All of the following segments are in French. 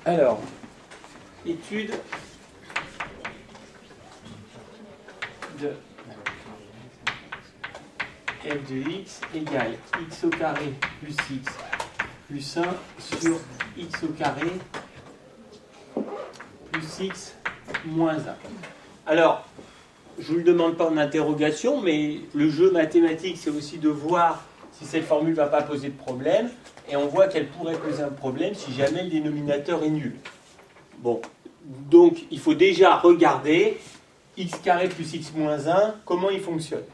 Alors, étude de f de x égale x au carré plus x plus 1 sur x au carré plus x moins 1. Alors, je ne vous le demande pas en interrogation, mais le jeu mathématique, c'est aussi de voir si cette formule ne va pas poser de problème. Et on voit qu'elle pourrait poser un problème si jamais le dénominateur est nul. Bon, donc il faut déjà regarder x carré plus x moins 1, comment il fonctionne.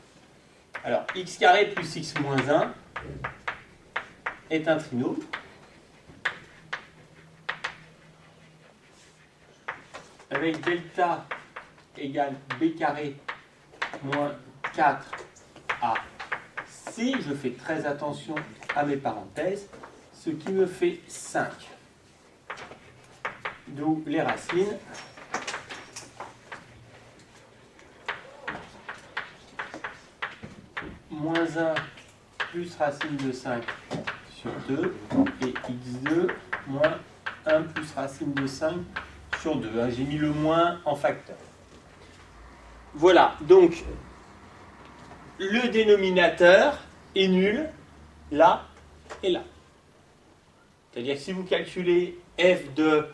Alors, x carré plus x moins 1 est un trinôme. Avec delta égale b carré moins 4ac. Je fais très attention à mes parenthèses, ce qui me fait 5. D'où les racines. Moins 1 plus racine de 5 sur 2 et x2 moins 1 plus racine de 5 sur 2. J'ai mis le moins en facteur. Voilà, donc le dénominateur est nul là et là. C'est-à-dire que si vous calculez f de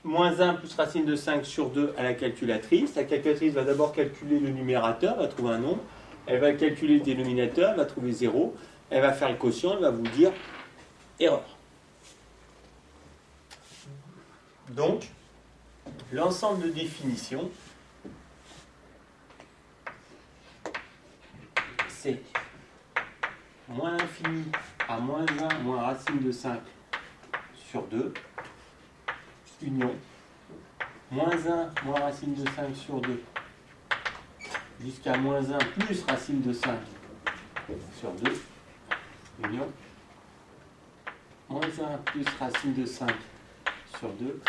moins 1 plus racine de 5 sur 2 à la calculatrice va d'abord calculer le numérateur, va trouver un nombre, elle va calculer le dénominateur, elle va trouver 0, elle va faire le quotient, elle va vous dire erreur. Donc, l'ensemble de définitions, c'est moins l'infini à moins 1 moins racine de 5 sur 2, union, moins 1 moins racine de 5 sur 2, jusqu'à moins 1 plus racine de 5 sur 2, union, moins 1 plus racine de 5 sur 2,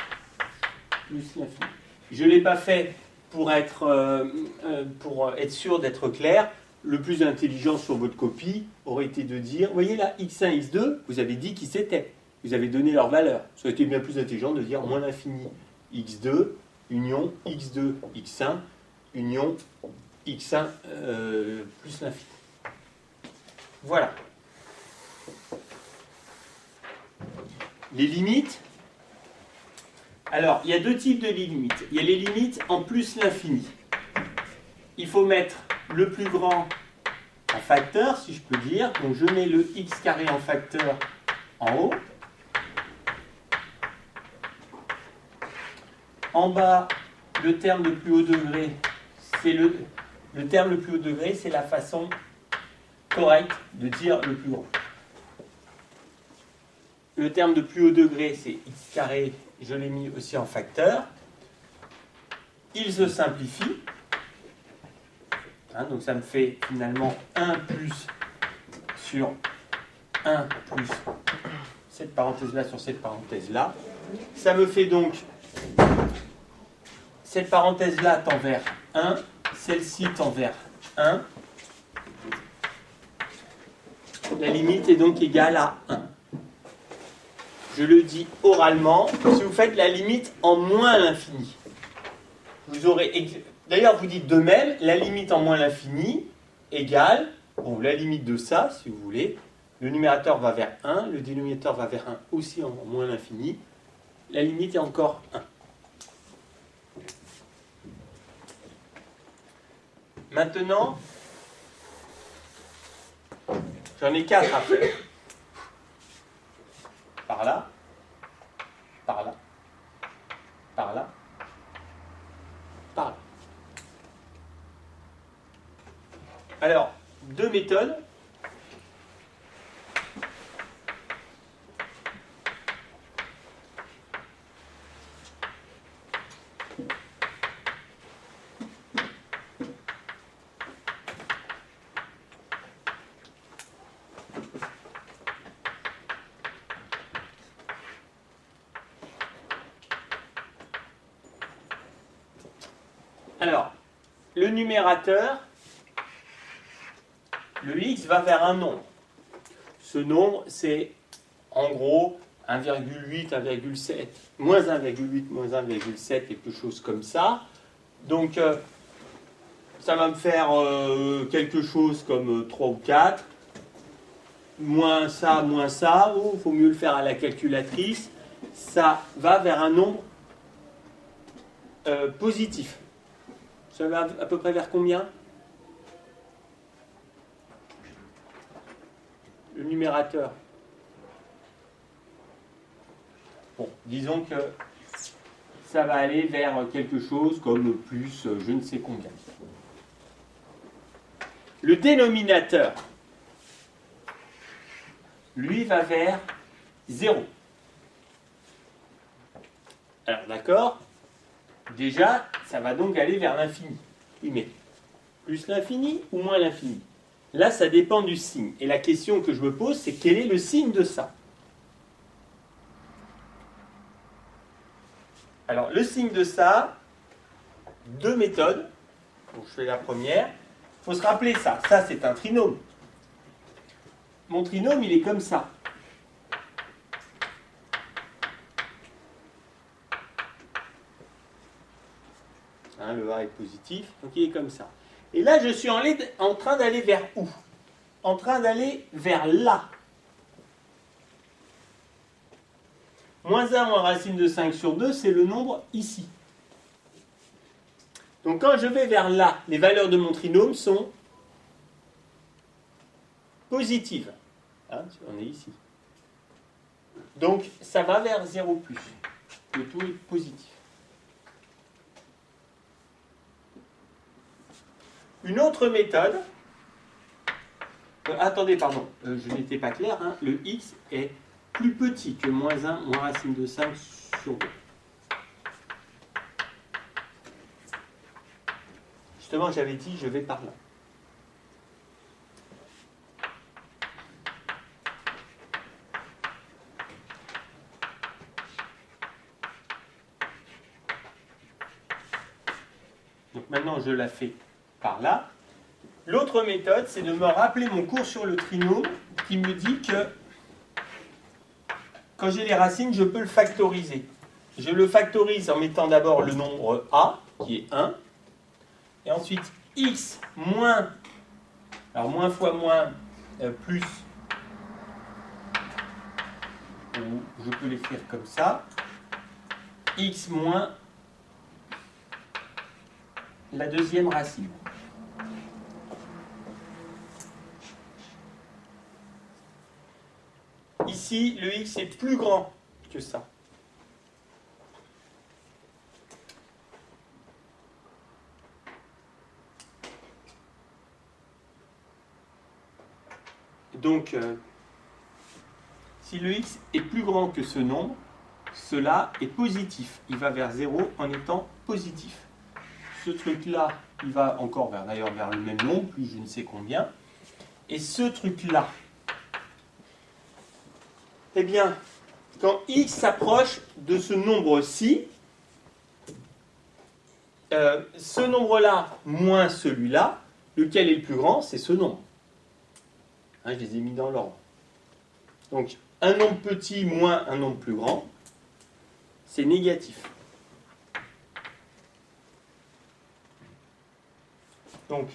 plus l'infini. Je ne l'ai pas fait pour être sûr d'être clair. Le plus intelligent sur votre copie aurait été de dire, vous voyez là, x1, x2, vous avez dit qui c'était. Vous avez donné leur valeur. Ça aurait été bien plus intelligent de dire moins l'infini x2, union x2, x1, union x1 plus l'infini. Voilà. Les limites. Alors, il y a deux types de limites. Il y a les limites en plus l'infini. Il faut mettre le plus grand en facteur, si je peux dire. Donc, je mets le x carré en facteur en haut. En bas, le terme de plus haut degré, c'est le terme le plus haut degré, c'est la façon correcte de dire le plus grand. Le terme de plus haut degré, c'est x carré, je l'ai mis aussi en facteur. Il se simplifie. Donc ça me fait finalement 1 plus sur 1 plus cette parenthèse-là sur cette parenthèse-là. Ça me fait donc, cette parenthèse-là tend vers 1, celle-ci tend vers 1. La limite est donc égale à 1. Je le dis oralement, si vous faites la limite en moins l'infini, vous aurez... D'ailleurs, vous dites de même, la limite en moins l'infini égale, bon, la limite de ça, si vous voulez, le numérateur va vers 1, le dénominateur va vers 1 aussi en moins l'infini, la limite est encore 1. Maintenant, j'en ai 4 à faire. Par là, par là, par là, par là. Alors, deux méthodes. Alors, le numérateur, le x va vers un nombre. Ce nombre, c'est en gros 1,8, 1,7, moins 1,8, moins 1,7, quelque chose comme ça. Donc, ça va me faire quelque chose comme 3 ou 4. Moins ça, il faut mieux le faire à la calculatrice. Ça va vers un nombre positif. Ça va à peu près vers combien? Le numérateur. Bon, disons que ça va aller vers quelque chose comme plus je ne sais combien. Le dénominateur, lui, va vers 0. Alors, d'accord? Déjà, ça va donc aller vers l'infini. Oui, mais plus l'infini ou moins l'infini? Là, ça dépend du signe. Et la question que je me pose, c'est quel est le signe de ça? Alors, le signe de ça, deux méthodes. Donc, je fais la première. Il faut se rappeler ça. Ça, c'est un trinôme. Mon trinôme, il est comme ça. Hein, le A est positif, donc il est comme ça. Et là, je suis en train d'aller vers où? En train d'aller vers là. Moins 1 moins racine de 5 sur 2, c'est le nombre ici. Donc quand je vais vers là, les valeurs de mon trinôme sont positives. Hein, on est ici. Donc ça va vers 0+. Le tout est positif. Une autre méthode... attendez, pardon, je n'étais pas clair. Hein, le x est plus petit que moins 1 moins racine de 5 sur 2. Justement, j'avais dit, je vais par là. Donc maintenant, je la fais par là. L'autre méthode, c'est de me rappeler mon cours sur le trinôme qui me dit que quand j'ai les racines, je peux le factoriser. Je le factorise en mettant d'abord le nombre a, qui est 1, et ensuite x moins, alors moins fois moins, plus, ou je peux l'écrire comme ça, x moins la deuxième racine. Ici, le x est plus grand que ça. Donc, si le x est plus grand que ce nombre, cela est positif. Il va vers 0 en étant positif. Ce truc-là, il va encore d'ailleurs vers le même nombre, plus je ne sais combien. Et ce truc-là, eh bien, quand x s'approche de ce nombre-ci, ce nombre-là moins celui-là, lequel est le plus grand? C'est ce nombre. Hein, je les ai mis dans l'ordre. Donc, un nombre petit moins un nombre plus grand, c'est négatif. Donc,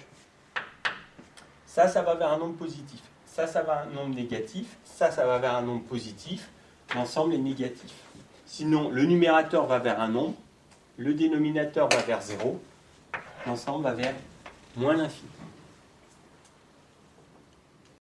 ça va vers un nombre positif. Ça va vers un nombre négatif. Ça va vers un nombre positif. L'ensemble est négatif. Sinon, le numérateur va vers un nombre. Le dénominateur va vers 0. L'ensemble va vers moins l'infini.